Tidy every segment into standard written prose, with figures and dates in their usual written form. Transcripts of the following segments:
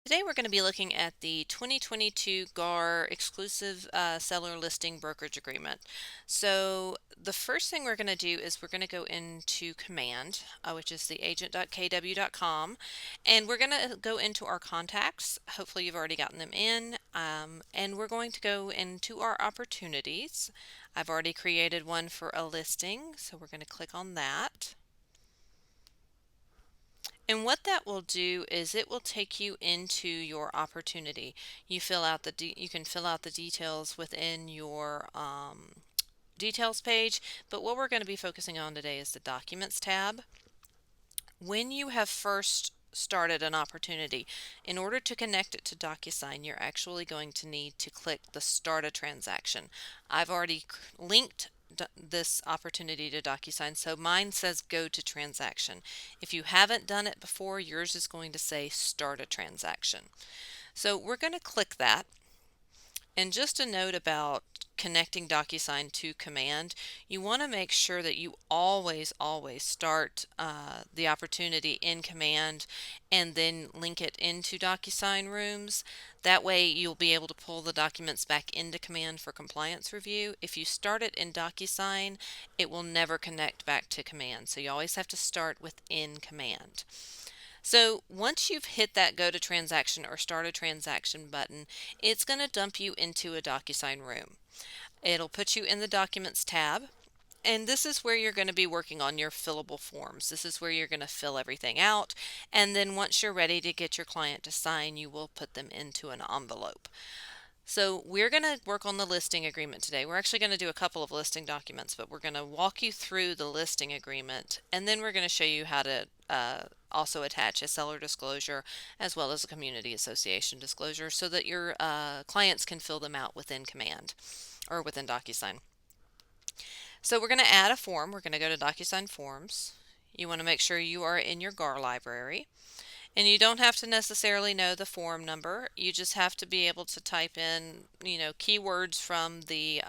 Today we're going to be looking at the 2022 GAR exclusive seller listing brokerage agreement. So the first thing we're going to do is we're going to go into command, which is the agent.kw.com, and we're going to go into our contacts. Hopefully you've already gotten them in, and we're going to go into our opportunities. I've already created one for a listing, so we're going to click on that. And what that will do is it will take you into your opportunity. You can fill out the details within your details page, but what we're going to be focusing on today is the documents tab. When you have first started an opportunity, in order to connect it to DocuSign, you're actually going to need to click the Start a Transaction. I've already linked this opportunity to DocuSign, so mine says Go to Transaction. If you haven't done it before, yours is going to say Start a Transaction. So we're going to click that. And just a note about connecting DocuSign to Command, you want to make sure that you always start the opportunity in Command and then link it into DocuSign rooms. That way you'll be able to pull the documents back into Command for compliance review. If you start it in DocuSign, it will never connect back to Command. So you always have to start within Command. So once you've hit that Go to Transaction or Start a Transaction button, it's going to dump you into a DocuSign room. It'll put you in the Documents tab, and this is where you're going to be working on your fillable forms. This is where you're going to fill everything out, and then once you're ready to get your client to sign, you will put them into an envelope. So we're going to work on the listing agreement today. We're actually going to do a couple of listing documents, but we're going to walk you through the listing agreement, and then we're going to show you how to also attach a seller disclosure as well as a community association disclosure so that your clients can fill them out within Command or within DocuSign. So we're going to add a form. We're going to go to DocuSign Forms. You want to make sure you are in your GAR library. And you don't have to necessarily know the form number. You just have to be able to type in, keywords from the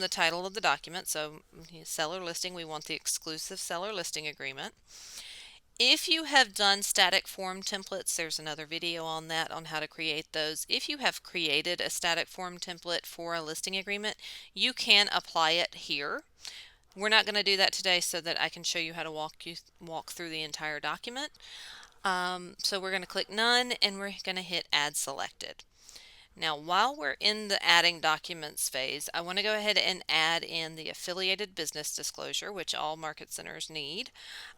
title of the document. So, seller listing, we want the exclusive seller listing agreement. If you have done static form templates, there's another video on that on how to create those. If you have created a static form template for a listing agreement, you can apply it here. We're not going to do that today so that I can show you how to walk through the entire document. So we're going to click None, and we're going to hit Add Selected. Now, while we're in the adding documents phase, I want to go ahead and add in the affiliated business disclosure, which all market centers need.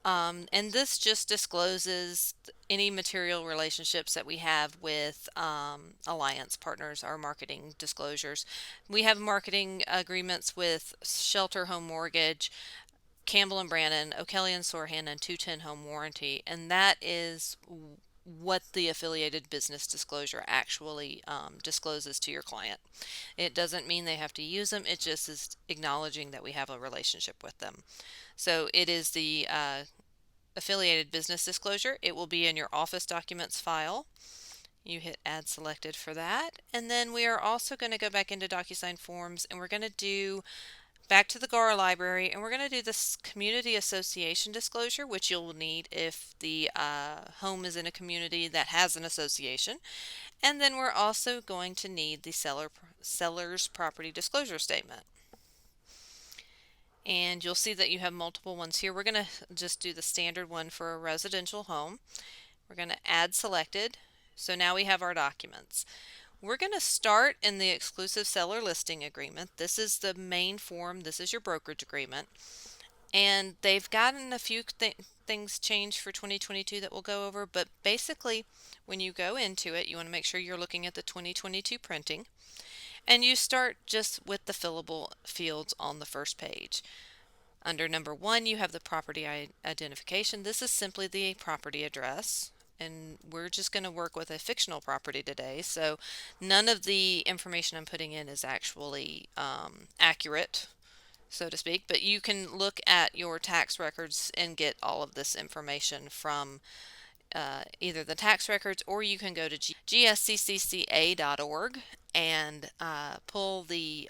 And this just discloses any material relationships that we have with alliance partners, our marketing disclosures. We have marketing agreements with Shelter Home Mortgage, Campbell and Brannan, O'Kelly and Sorhan, and 210 Home Warranty, and that is what the affiliated business disclosure actually discloses to your client. It doesn't mean they have to use them, it just is acknowledging that we have a relationship with them. So it is the affiliated business disclosure. It will be in your office documents file. You hit Add Selected for that, and then we are also going to go back into DocuSign Forms, and we're going to do back to the GAR library, and we're going to do this community association disclosure, which you'll need if the home is in a community that has an association. And then we're also going to need the seller's property disclosure statement. And you'll see that you have multiple ones here. We're going to just do the standard one for a residential home. We're going to add selected. So now we have our documents. We're going to start in the exclusive seller listing agreement. This is the main form. This is your brokerage agreement. And they've gotten a few things changed for 2022 that we'll go over. But basically, when you go into it, you want to make sure you're looking at the 2022 printing. And you start just with the fillable fields on the first page. Under number 1, you have the property identification. This is simply the property address. And we're just going to work with a fictional property today, so none of the information I'm putting in is actually accurate, so to speak, but you can look at your tax records and get all of this information from either the tax records, or you can go to gsccca.org and pull the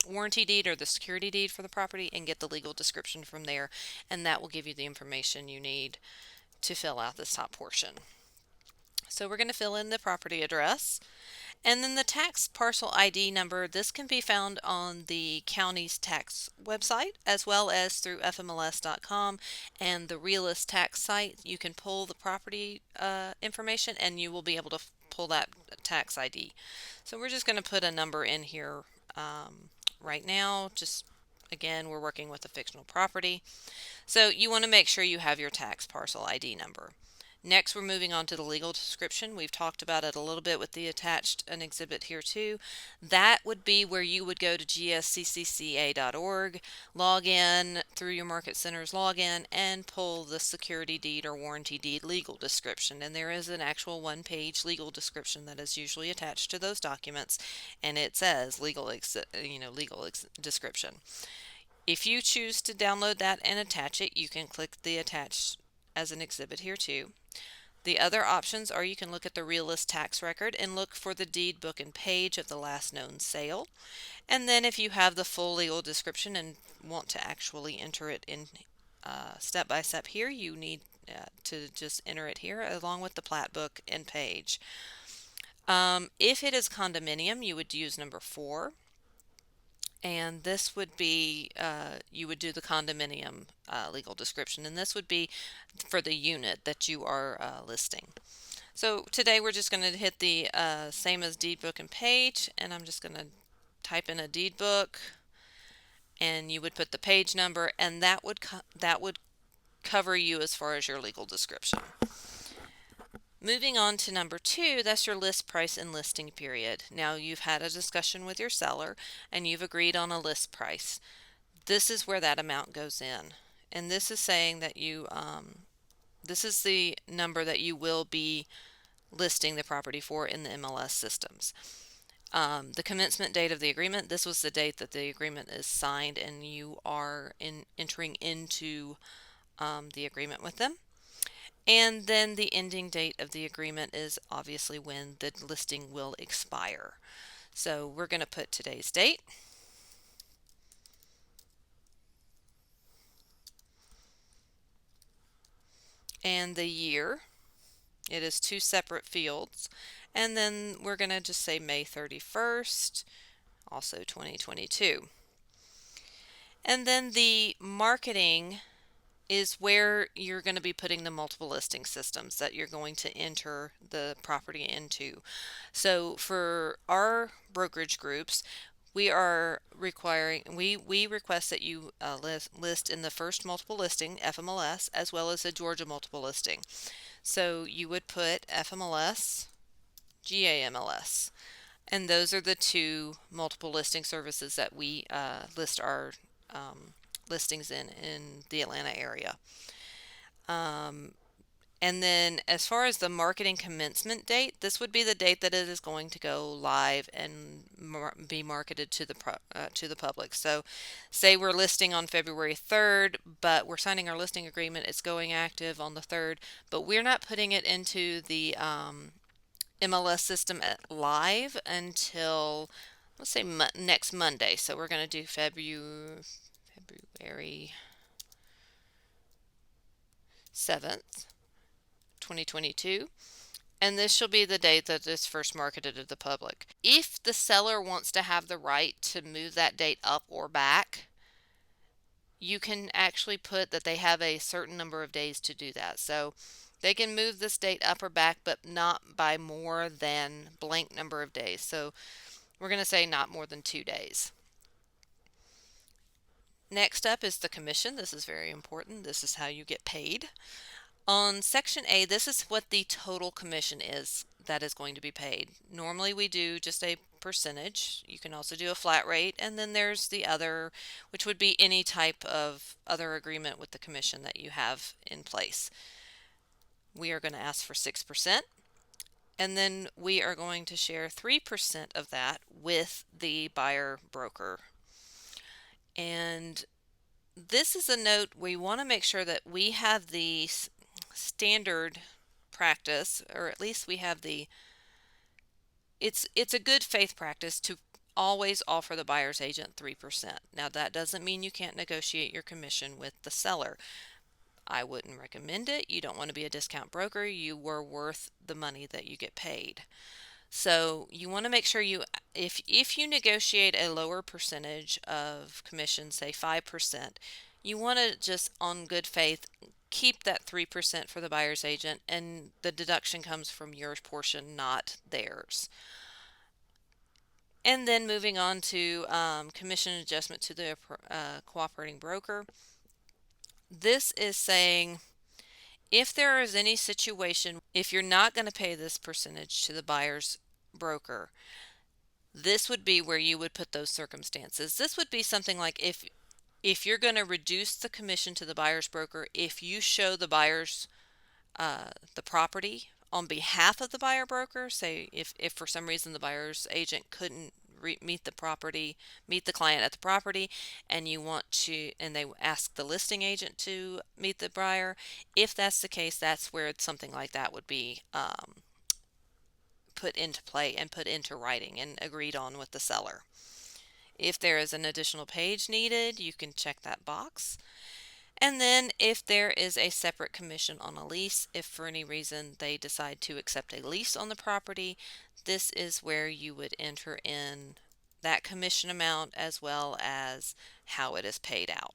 warranty deed or the security deed for the property and get the legal description from there, and that will give you the information you need to fill out this top portion. So we're going to fill in the property address. And then the tax parcel ID number, this can be found on the county's tax website as well as through fmls.com and the Realist tax site. You can pull the property information and you will be able to pull that tax ID. So we're just going to put a number in here right now. Just again, we're working with a fictional property. So you want to make sure you have your tax parcel ID number. Next, we're moving on to the legal description. We've talked about it a little bit with the attached an exhibit here too. That would be where you would go to gsccca.org, log in through your Market Center's login, and pull the security deed or warranty deed legal description. And there is an actual one-page legal description that is usually attached to those documents, and it says legal description. If you choose to download that and attach it, you can click the attach as an exhibit here too. The other options are you can look at the Realist tax record and look for the deed book and page of the last known sale. And then if you have the full legal description and want to actually enter it in step by step here, you need to just enter it here along with the plat book and page. If it is condominium, you would use number 4. And this would be, you would do the condominium legal description, and this would be for the unit that you are listing. So today we're just going to hit the same as deed book and page, and I'm just going to type in a deed book, and you would put the page number, and that would cover you as far as your legal description. Moving on to number 2, that's your list price and listing period. Now you've had a discussion with your seller and you've agreed on a list price. This is where that amount goes in. And this is saying that this is the number that you will be listing the property for in the MLS systems. The commencement date of the agreement, this was the date that the agreement is signed and you are entering into the agreement with them. And then the ending date of the agreement is obviously when the listing will expire. So we're going to put today's date. And the year. It is 2 separate fields. And then we're going to just say May 31st, also 2022. And then the marketing is where you're going to be putting the multiple listing systems that you're going to enter the property into. So for our brokerage groups, we are requiring, we request that you list in the first multiple listing, FMLS, as well as a Georgia multiple listing. So you would put FMLS, GAMLS, and those are the 2 multiple listing services that we list our listings in the Atlanta area. And then as far as the marketing commencement date, this would be the date that it is going to go live and be marketed to the public. So say we're listing on February 3rd, but we're signing our listing agreement, it's going active on the 3rd, but we're not putting it into the MLS system live until, let's say, next Monday. So we're going to do February 7th, 2022. And this shall be the date that it's first marketed to the public. If the seller wants to have the right to move that date up or back, you can actually put that they have a certain number of days to do that. So they can move this date up or back, but not by more than blank number of days. So we're going to say not more than 2 days. Next up is the commission. This is very important. This is how you get paid. On Section A, this is what the total commission is that is going to be paid. Normally we do just a percentage. You can also do a flat rate, and then there's the other, which would be any type of other agreement with the commission that you have in place. We are going to ask for 6%, and then we are going to share 3% of that with the buyer broker. And this is a note, we want to make sure that we have the standard practice, or at least we have the, it's a good faith practice to always offer the buyer's agent 3%. Now that doesn't mean you can't negotiate your commission with the seller. I wouldn't recommend it. You don't want to be a discount broker. You were worth the money that you get paid. So you want to make sure if you negotiate a lower percentage of commission, say 5%, you want to just on good faith keep that 3% for the buyer's agent, and the deduction comes from your portion, not theirs. And then moving on to commission adjustment to the cooperating broker. This is saying if there is any situation, if you're not going to pay this percentage to the buyer's broker, this would be where you would put those circumstances. This would be something like if you're going to reduce the commission to the buyer's broker, if you show the buyer's the property on behalf of the buyer broker, say if for some reason the buyer's agent couldn't meet the client at the property, and you want to, and they ask the listing agent to meet the buyer, if that's the case, that's where something like that would be put into play and put into writing and agreed on with the seller. If there is an additional page needed, you can check that box. And then if there is a separate commission on a lease, if for any reason they decide to accept a lease on the property, this is where you would enter in that commission amount as well as how it is paid out.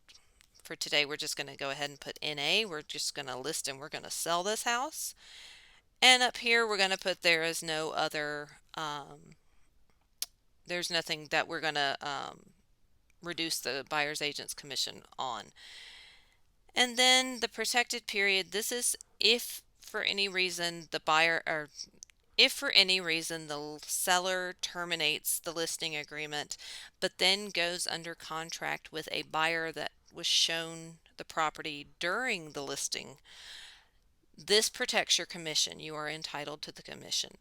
For today, we're just going to go ahead and put NA. We're just going to list and we're going to sell this house. And up here, we're going to put there is no other, there's nothing that we're going to reduce the buyer's agent's commission on. And then the protected period, this is if for any reason the buyer, or if for any reason the seller terminates the listing agreement, but then goes under contract with a buyer that was shown the property during the listing, this protects your commission. You are entitled to the commission.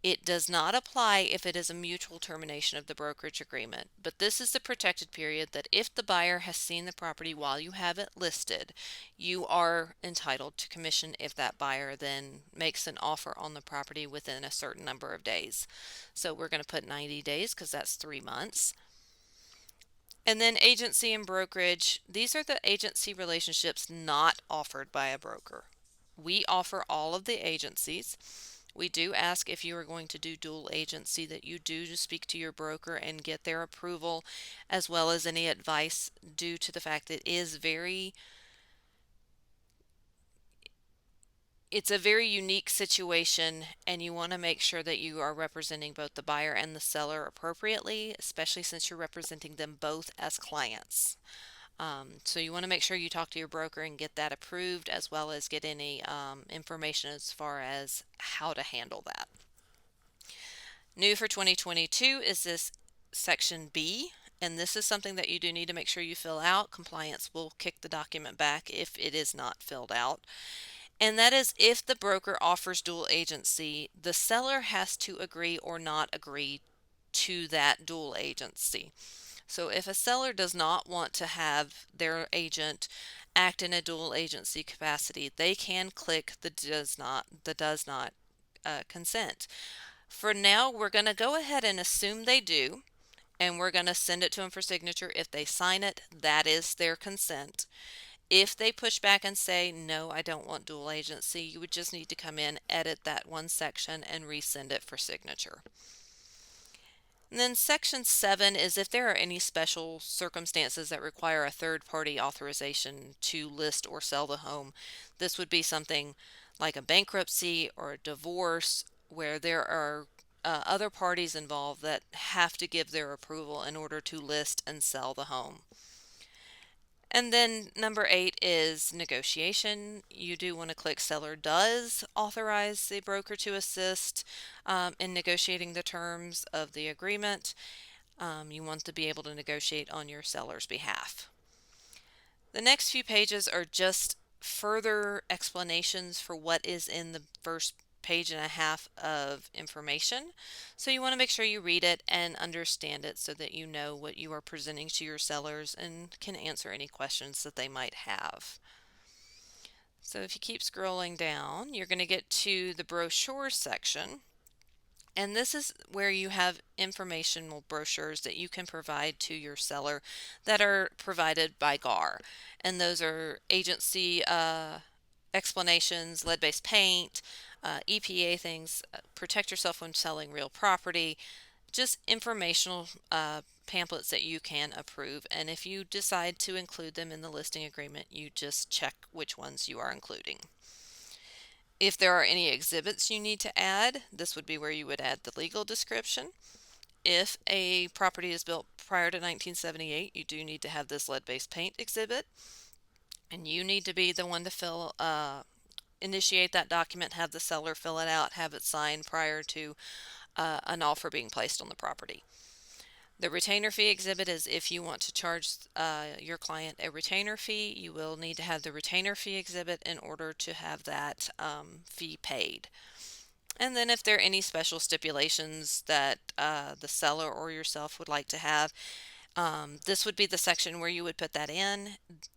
It does not apply if it is a mutual termination of the brokerage agreement, but this is the protected period that if the buyer has seen the property while you have it listed, you are entitled to commission if that buyer then makes an offer on the property within a certain number of days. So we're going to put 90 days because that's 3 months. And then agency and brokerage, these are the agency relationships not offered by a broker. We offer all of the agencies. We do ask if you are going to do dual agency that you do speak to your broker and get their approval, as well as any advice, due to the fact that it's a very unique situation, and you want to make sure that you are representing both the buyer and the seller appropriately, especially since you're representing them both as clients. So you want to make sure you talk to your broker and get that approved, as well as get any information as far as how to handle that. New for 2022 is this section B, and this is something that you do need to make sure you fill out. Compliance will kick the document back if it is not filled out. And that is if the broker offers dual agency, the seller has to agree or not agree to that dual agency. So if a seller does not want to have their agent act in a dual agency capacity, they can click the does not consent. For now, we're going to go ahead and assume they do, and we're going to send it to them for signature. If they sign it, that is their consent. If they push back and say, no, I don't want dual agency, you would just need to come in, edit that one section, and resend it for signature. And then section 7 is if there are any special circumstances that require a third-party authorization to list or sell the home. This would be something like a bankruptcy or a divorce, where there are other parties involved that have to give their approval in order to list and sell the home. And then number 8 is negotiation. You do want to click seller does authorize the broker to assist in negotiating the terms of the agreement. You want to be able to negotiate on your seller's behalf. The next few pages are just further explanations for what is in the first page and a half of information. So you want to make sure you read it and understand it so that you know what you are presenting to your sellers and can answer any questions that they might have. So if you keep scrolling down, you're going to get to the brochure section. And this is where you have informational brochures that you can provide to your seller that are provided by GAR. And those are agency explanations, lead-based paint, EPA things, protect yourself when selling real property, just informational pamphlets that you can approve. And if you decide to include them in the listing agreement, you just check which ones you are including. If there are any exhibits you need to add, this would be where you would add the legal description. If a property is built prior to 1978, you do need to have this lead-based paint exhibit, and you need to be the one to initiate that document, have the seller fill it out, have it signed prior to an offer being placed on the property. The retainer fee exhibit is if you want to charge your client a retainer fee, you will need to have the retainer fee exhibit in order to have that fee paid. And then if there are any special stipulations that the seller or yourself would like to have, this would be the section where you would put that in.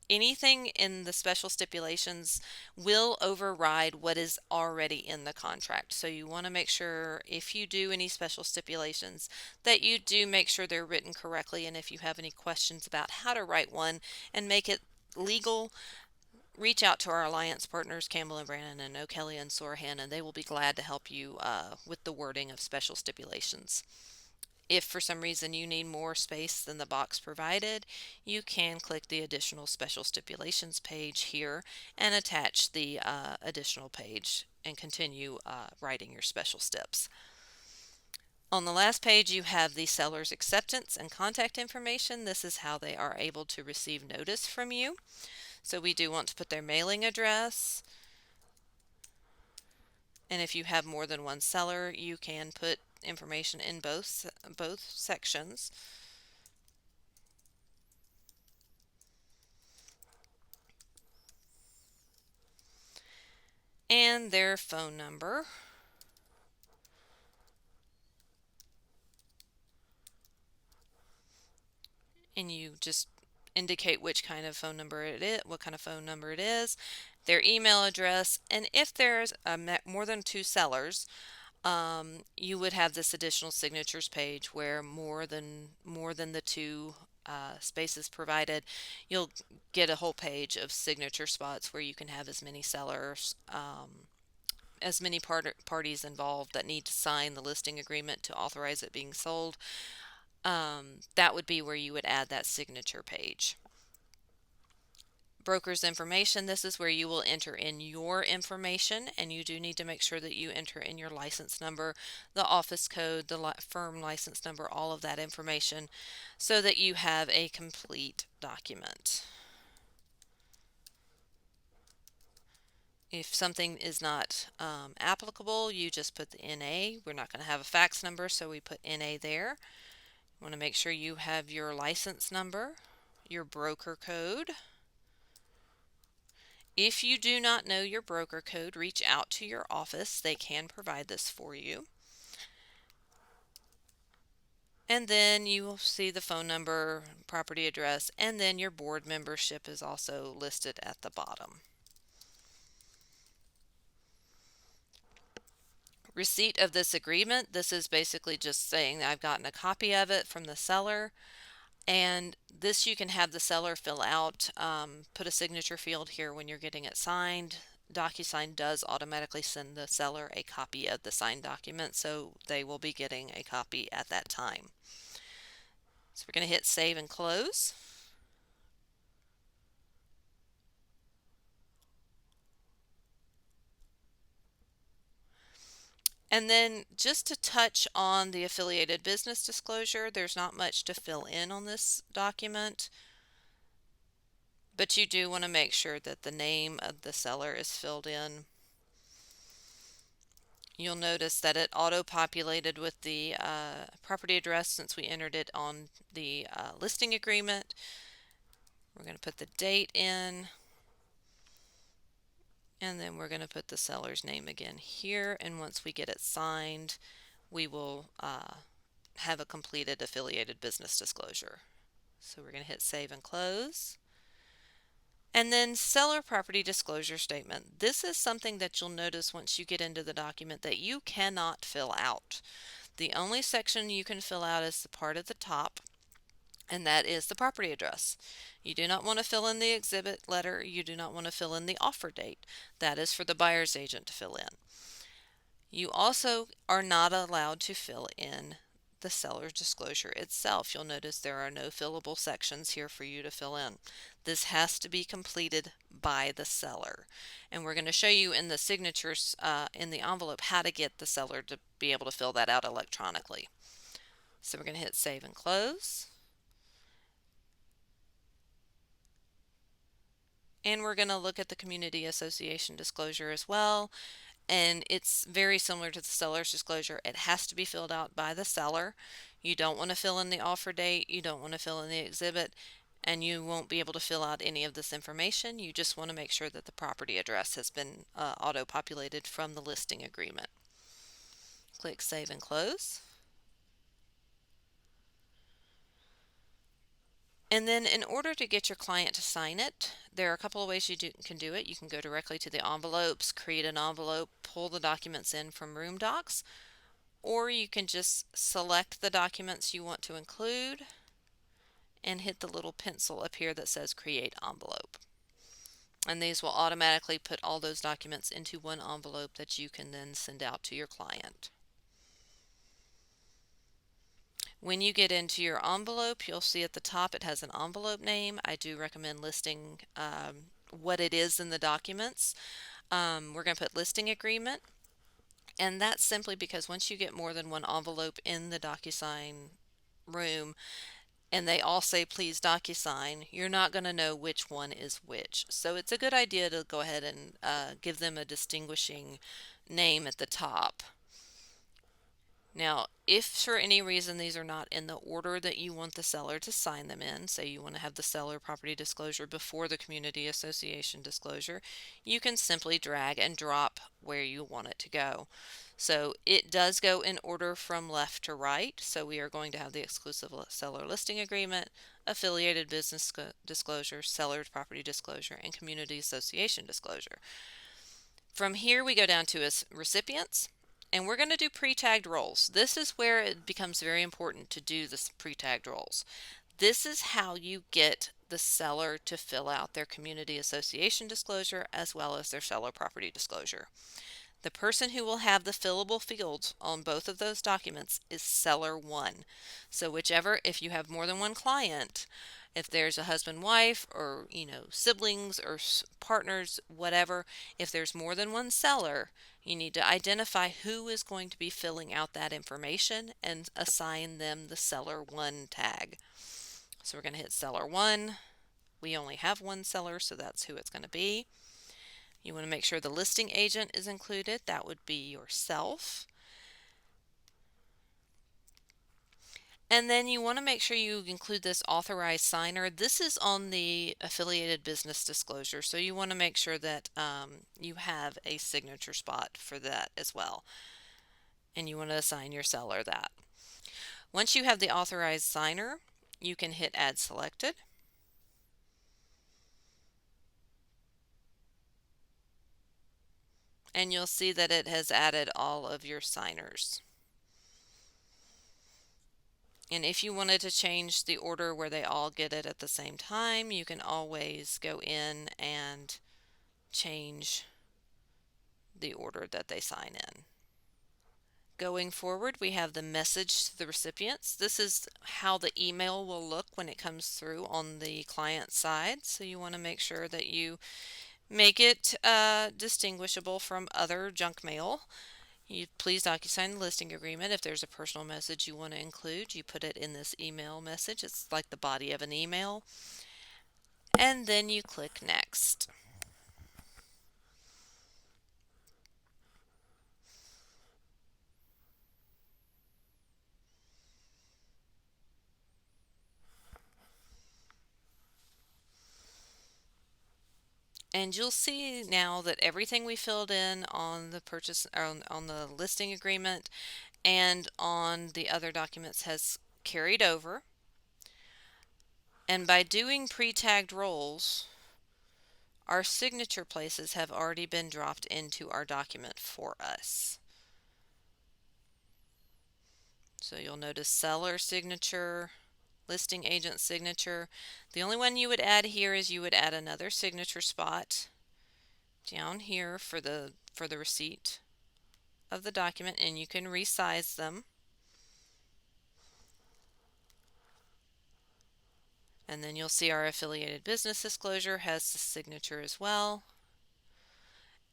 Anything in the special stipulations will override what is already in the contract. So you want to make sure if you do any special stipulations that you do make sure they're written correctly. And if you have any questions about how to write one and make it legal, reach out to our alliance partners, Campbell and Brannon and O'Kelly and Sorahan, and they will be glad to help you with the wording of special stipulations. If for some reason you need more space than the box provided, you can click the additional special stipulations page here and attach the additional page and continue writing your special steps. On the last page, you have the seller's acceptance and contact information. This is how they are able to receive notice from you. So we do want to put their mailing address. And if you have more than one seller, you can put information in both sections. And their phone number. And you just indicate which kind of phone number it is, what kind of phone number it is, their email address, and if there's more than two sellers, you would have this additional signatures page where more than the two spaces provided, you'll get a whole page of signature spots where you can have as many sellers, as many parties involved that need to sign the listing agreement to authorize it being sold. That would be where you would add that signature page. Broker's information, this is where you will enter in your information, and you do need to make sure that you enter in your license number, the office code, the firm license number, all of that information so that you have a complete document. If something is not applicable, you just put the NA. We're not going to have a fax number, so we put NA there. You want to make sure you have your license number, your broker code. If you do not know your broker code, reach out to your office. They can provide this for you. And then you will see the phone number, property address, and then your board membership is also listed at the bottom. Receipt of this agreement. This is basically just saying that I've gotten a copy of it from the seller. And this you can have the seller fill out, put a signature field here when you're getting it signed. DocuSign does automatically send the seller a copy of the signed document, so they will be getting a copy at that time. So we're going to hit save and close. And then just to touch on the affiliated business disclosure, there's not much to fill in on this document, but you do want to make sure that the name of the seller is filled in. You'll notice that it auto-populated with the property address since we entered it on the listing agreement. We're going to put the date in, and then we're going to put the seller's name again here, and once we get it signed, we will have a completed affiliated business disclosure. So we're going to hit save and close. And then seller property disclosure statement. This is something that you'll notice once you get into the document that you cannot fill out. The only section you can fill out is the part at the top, and that is the property address. You do not want to fill in the exhibit letter. You do not want to fill in the offer date. That is for the buyer's agent to fill in. You also are not allowed to fill in the seller's disclosure itself. You'll notice there are no fillable sections here for you to fill in. This has to be completed by the seller. And we're going to show you in the signatures in the envelope how to get the seller to be able to fill that out electronically. So we're going to hit save and close. And we're going to look at the community association disclosure as well. And it's very similar to the seller's disclosure. It has to be filled out by the seller. You don't want to fill in the offer date, you don't want to fill in the exhibit, and you won't be able to fill out any of this information. You just want to make sure that the property address has been auto-populated from the listing agreement. Click Save and Close. And then in order to get your client to sign it, there are a couple of ways you can do it. You can go directly to the envelopes, create an envelope, pull the documents in from Room Docs, or you can just select the documents you want to include and hit the little pencil up here that says Create Envelope. And these will automatically put all those documents into one envelope that you can then send out to your client. When you get into your envelope, you'll see at the top it has an envelope name. I do recommend listing what it is in the documents. We're going to put listing agreement, and that's simply because once you get more than one envelope in the DocuSign room and they all say please DocuSign, you're not going to know which one is which. So it's a good idea to go ahead and give them a distinguishing name at the top. Now, if for any reason these are not in the order that you want the seller to sign them in, say you want to have the seller property disclosure before the community association disclosure, you can simply drag and drop where you want it to go. So it does go in order from left to right. So we are going to have the exclusive seller listing agreement, affiliated business disclosure, seller's property disclosure, and community association disclosure. From here we go down to recipients. And we're going to do pre-tagged roles. This is where it becomes very important to do this pre-tagged roles. This is how you get the seller to fill out their community association disclosure as well as their seller property disclosure. The person who will have the fillable fields on both of those documents is seller one. So if you have more than one client, if there's a husband, wife, or siblings or partners, whatever, if there's more than one seller, you need to identify who is going to be filling out that information and assign them the seller one tag. So we're going to hit seller one. We only have one seller, so that's who it's going to be. You want to make sure the listing agent is included. That would be yourself. And then you want to make sure you include this authorized signer. This is on the affiliated business disclosure, so you want to make sure that you have a signature spot for that as well. And you want to assign your seller that. Once you have the authorized signer, you can hit Add Selected. And you'll see that it has added all of your signers. And if you wanted to change the order where they all get it at the same time, you can always go in and change the order that they sign in. Going forward, we have the message to the recipients. This is how the email will look when it comes through on the client side. So you want to make sure that you make it distinguishable from other junk mail. You please DocuSign the listing agreement. If there's a personal message you want to include, you put it in this email message. It's like the body of an email. And then you click Next. And you'll see now that everything we filled in on the on the listing agreement and on the other documents has carried over. And by doing pre-tagged roles, our signature places have already been dropped into our document for us. So you'll notice seller signature, listing agent signature. The only one you would add here is you would add another signature spot down here for the receipt of the document, and you can resize them. And then you'll see our affiliated business disclosure has the signature as well.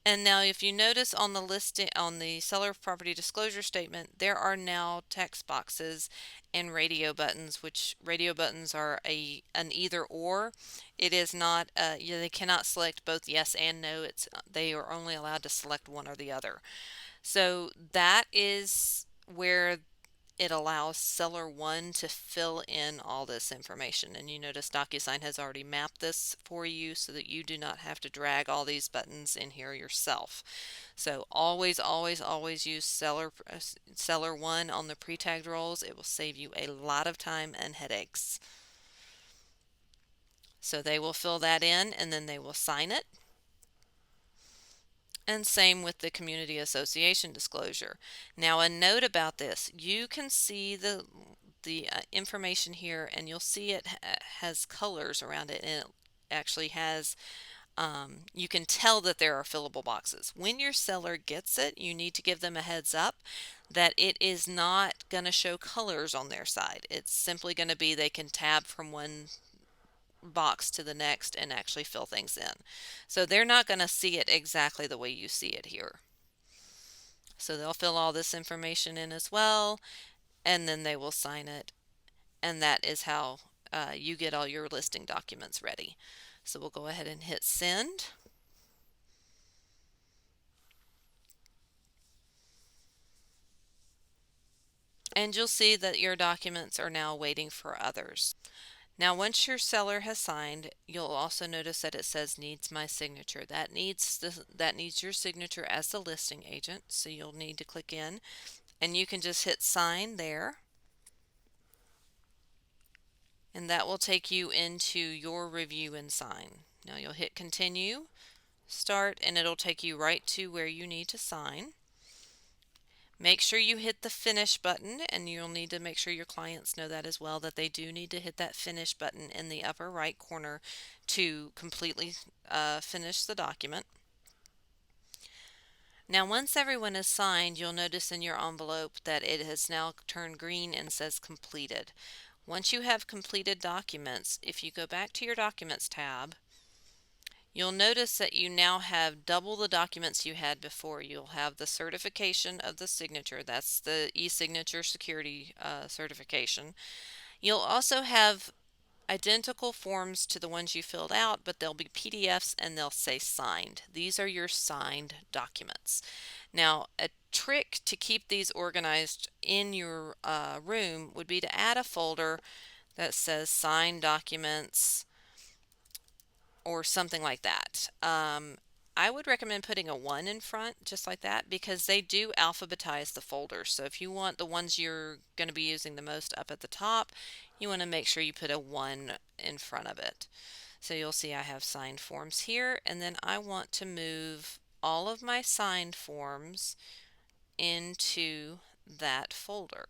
And now if you notice on the listing, on the seller property disclosure statement, there are now text boxes and radio buttons, which radio buttons are an either or. It is not, they cannot select both yes and no. They are only allowed to select one or the other. So that is where it allows seller 1 to fill in all this information. And you notice DocuSign has already mapped this for you so that you do not have to drag all these buttons in here yourself. So always, always, always use seller 1 on the pre-tagged roles. It will save you a lot of time and headaches. So they will fill that in and then they will sign it. And same with the community association disclosure. Now a note about this, you can see the information here, and you'll see it has colors around it, and it actually has you can tell that there are fillable boxes. When your seller gets it, you need to give them a heads up that it is not going to show colors on their side. It's simply going to be they can tab from one box to the next and actually fill things in. So they're not going to see it exactly the way you see it here. So they'll fill all this information in as well, and then they will sign it, and that is how you get all your listing documents ready. So we'll go ahead and hit send. And you'll see that your documents are now waiting for others. Now once your seller has signed, you'll also notice that it says needs my signature. That needs your signature as the listing agent, so you'll need to click in, and you can just hit sign there, and that will take you into your review and sign. Now you'll hit continue, start, and it'll take you right to where you need to sign. Make sure you hit the finish button, and you'll need to make sure your clients know that as well, that they do need to hit that finish button in the upper right corner to completely finish the document. Now once everyone is signed, you'll notice in your envelope that it has now turned green and says completed. Once you have completed documents, if you go back to your Documents tab, you'll notice that you now have double the documents you had before. You'll have the certification of the signature. That's the e-signature security certification. You'll also have identical forms to the ones you filled out, but they'll be PDFs and they'll say signed. These are your signed documents. Now, a trick to keep these organized in your room would be to add a folder that says signed documents or something like that. I would recommend putting a 1 in front, just like that, because they do alphabetize the folders. So if you want the ones you're going to be using the most up at the top, you want to make sure you put a 1 in front of it. So you'll see I have signed forms here, and then I want to move all of my signed forms into that folder.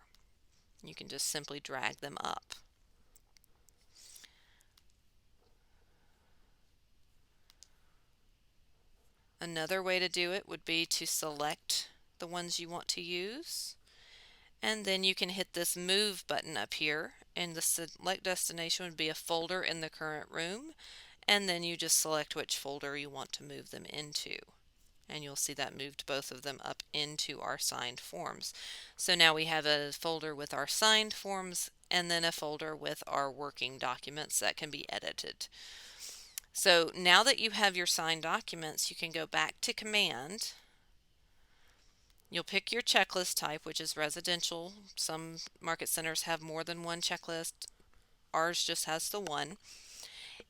You can just simply drag them up. Another way to do it would be to select the ones you want to use, and then you can hit this move button up here, and the select destination would be a folder in the current room, and then you just select which folder you want to move them into, and you'll see that moved both of them up into our signed forms. So now we have a folder with our signed forms and then a folder with our working documents that can be edited. So now that you have your signed documents, you can go back to Command. You'll pick your checklist type, which is residential. Some market centers have more than one checklist. Ours just has the one.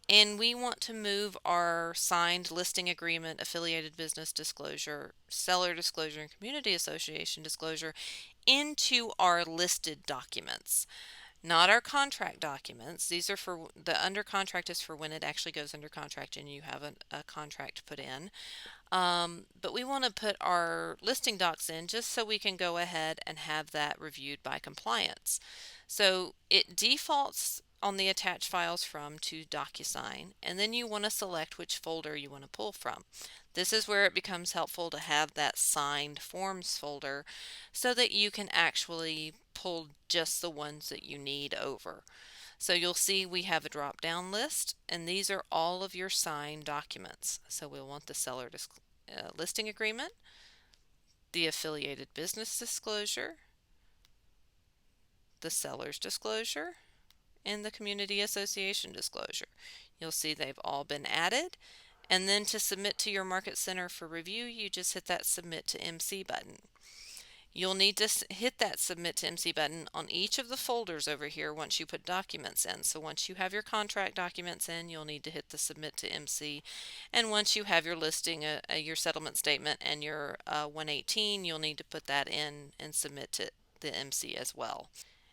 And we want to move our signed listing agreement, affiliated business disclosure, seller disclosure, and community association disclosure into our listed documents. Not our contract documents. These are for the under contract is for when it actually goes under contract and you have a contract put in. But we want to put our listing docs in just so we can go ahead and have that reviewed by compliance. So it defaults on the attached files from to DocuSign, and then you want to select which folder you want to pull from. This is where it becomes helpful to have that signed forms folder so that you can actually pull just the ones that you need over. So you'll see we have a drop down list, and these are all of your signed documents. So we'll want the listing agreement, the affiliated business disclosure, the seller's disclosure, and the community association disclosure. You'll see they've all been added. And then to submit to your market center for review, you just hit that submit to MC button. You'll need to hit that submit to MC button on each of the folders over here once you put documents in. So once you have your contract documents in, you'll need to hit the submit to MC. And once you have your listing, your settlement statement, and your 118, you'll need to put that in and submit to the MC as well.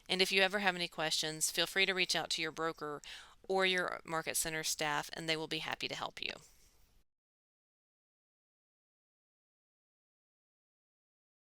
And if you ever have any questions, feel free to reach out to your broker or your market center staff, and they will be happy to help you.